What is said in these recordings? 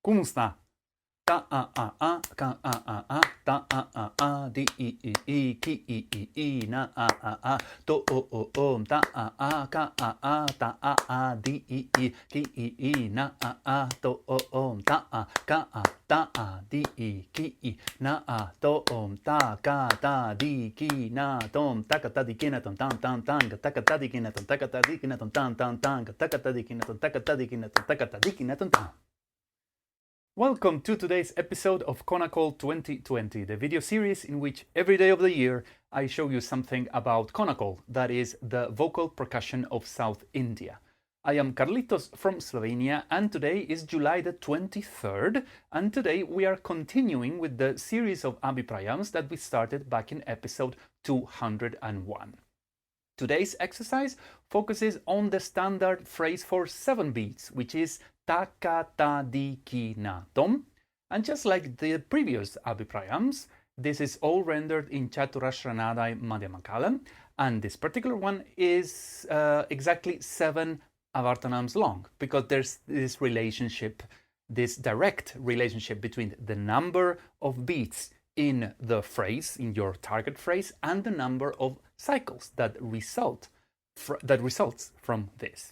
Cum sta? Ta a a ka a ta a di I ki I na a to o ta a ka a ta a di I ki I na a to o ta a ka a ta a di I ki na a to ta ka ta di ki na tom ThakaThadhikinathom tam tam tang ThakaThadhikinathom ThakaThadhikinathom tam tam tang ThakaThadhikinathom ThakaThadhikinathom ThakaThadhikinathom tam. Welcome to today's episode of Konnakol 2020, the video series in which every day of the year I show you something about Konnakol, that is the vocal percussion of South India. I am Carlitos from Slovenia and today is July the 23rd, and today we are continuing with the series of Abhiprayams that we started back in episode 201. Today's exercise focuses on the standard phrase for 7 beats, which is ThakaThadhikinathom. And just like the previous Abhiprayams, this is all rendered in chaturashra, nadai, madhyama, kalam. And this particular one is exactly 7 avartanams long, because there's this relationship, this direct relationship between the number of beats in the phrase, in your target phrase, and the number of cycles that results from this.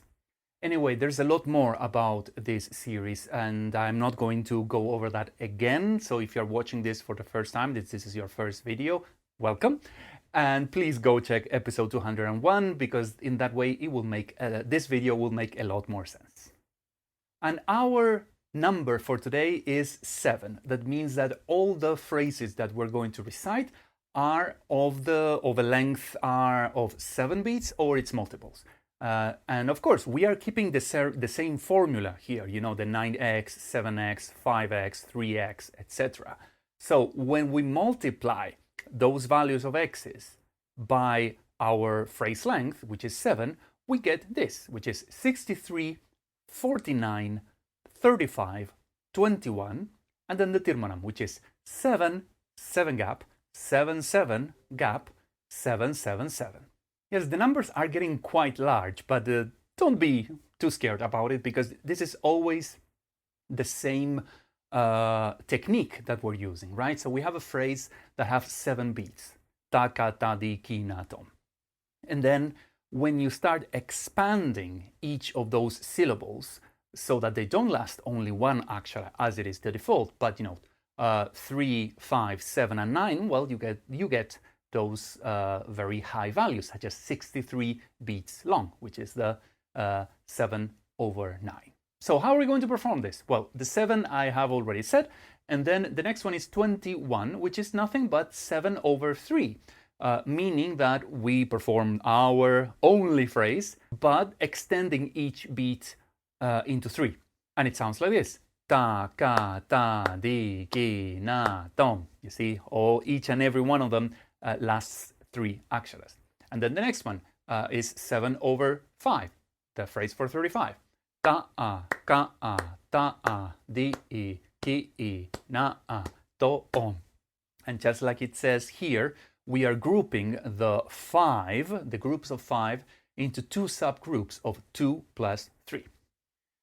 Anyway, there's a lot more about this series, and I'm not going to go over that again. So if you're watching this for the first time, this is your first video, welcome. And please go check episode 201, because in that way it will make this video will make a lot more sense. And our number for today is 7. That means that all the phrases that we're going to recite are of a length are of 7 beats or its multiples. And of course, we are keeping the same formula here, you know, the 9x, 7x, 5x, 3x, etc. So when we multiply those values of x's by our phrase length, which is 7, we get this, which is 63, 49, 35, 21, and then the tirmanam, which is 7, 7 gap, 7, 7 gap, 7, 7, 7. Yes, the numbers are getting quite large, but don't be too scared about it, because this is always the same technique that we're using, right? So we have a phrase that has 7 beats, ThakaThadhikinathom. And then when you start expanding each of those syllables so that they don't last only one akshara as it is the default, but 3, 5, 7, and 9, well, you get those very high values, such as 63 beats long, which is the 7 over 9. So how are we going to perform this? Well, the 7 I have already said, and then the next one is 21, which is nothing but 7 over 3, meaning that we perform our only phrase, but extending each beat into 3. And it sounds like this. ThakaThadhikinathom. You see, each and every one of them lasts 3 aksharas. And then the next one is 7 over 5, the phrase for 35. Ta-a, ka-a, ta-a, di-i, ki-i, na-a, to-om. And just like it says here, we are grouping the groups of 5, into 2 subgroups of 2 plus 3.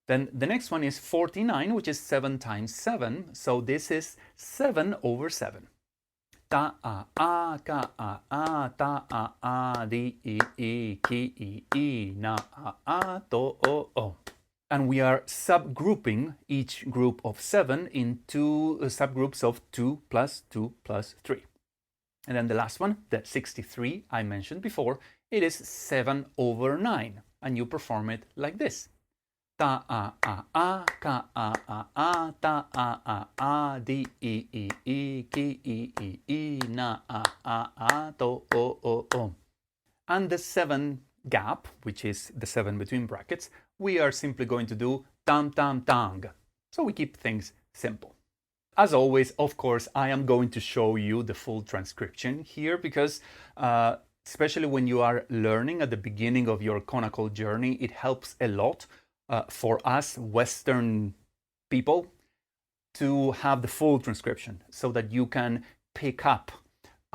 Then the next one is 49, which is 7 times 7. So this is 7 over 7. Ta-a, ka-a, ta-a, di-i, ki-i, na-a, to-o. And we are subgrouping each group of 7 into subgroups of 2 plus 2 plus 3. And then the last one, the 63 I mentioned before, it is 7 over 9. And you perform it like this. Ta-a, ka-a, ta-a, di-i, ki-i, na-a, to-o. And the 7 gap, which is the 7 between brackets, we are simply going to do tam-tam-tang. So we keep things simple. As always, of course, I am going to show you the full transcription here, because especially when you are learning at the beginning of your Konnakol journey, it helps a lot for us Western people to have the full transcription so that you can pick up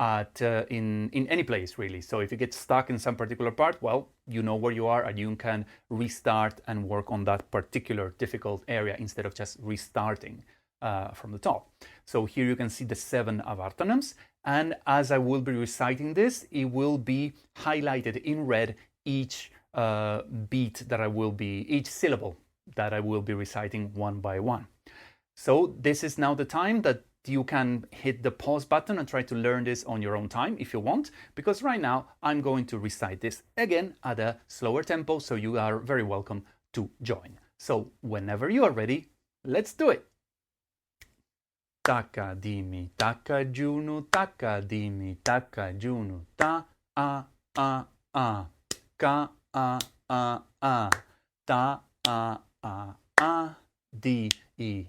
at in any place, really. So if you get stuck in some particular part, well, you know where you are and you can restart and work on that particular difficult area instead of just restarting from the top. So here you can see the 7 avartanams, and as I will be reciting this, it will be highlighted in red each beat that each syllable that I will be reciting one by one. So this is now the time that you can hit the pause button and try to learn this on your own time if you want, because right now I'm going to recite this again at a slower tempo, so you are very welcome to join. So whenever you are ready, let's do it. Taka dimi, taka junu, taka dimi, taka junu, ta a a, ka a a, ta a, di i,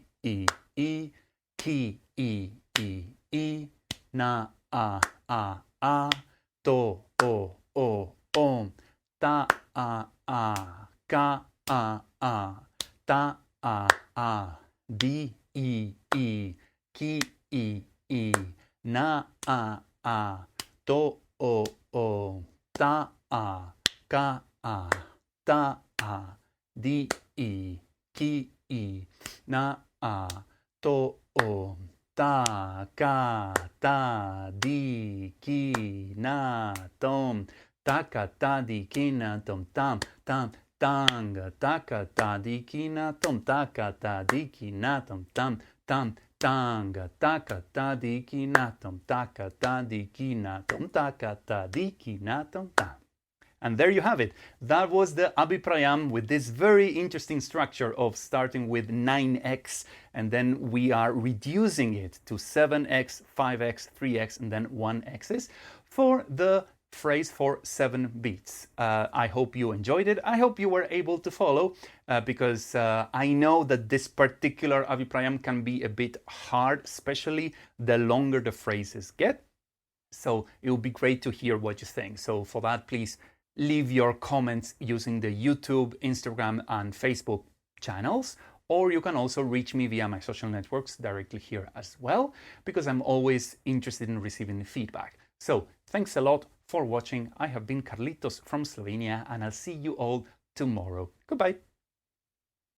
ki i, na a, to o, ta a, ka a, ta a, di i, ki i, na a, to o, ta a, ka a, ta a, di i, ki i, na a, to o, ta ka ta di ki na tom, ThakaThadhikinathom, tam tam tanga, ThakaThadhikinathom, ThakaThadhikinathom, tam tam tanga, ThakaThadhikinathom, ThakaThadhikinathom, ThakaThadhikinathom, tam. And there you have it. That was the Abhiprayam with this very interesting structure of starting with 9x, and then we are reducing it to 7x, 5x, 3x, and then 1x's for the phrase for 7 beats. I hope you enjoyed it. I hope you were able to follow because I know that this particular Abhiprayam can be a bit hard, especially the longer the phrases get. So it would be great to hear what you think. So for that, please leave your comments using the YouTube, Instagram, and Facebook channels, or you can also reach me via my social networks directly here as well, because I'm always interested in receiving feedback. So thanks a lot for watching. I have been Carlitos from Slovenia, and I'll see you all tomorrow. Goodbye.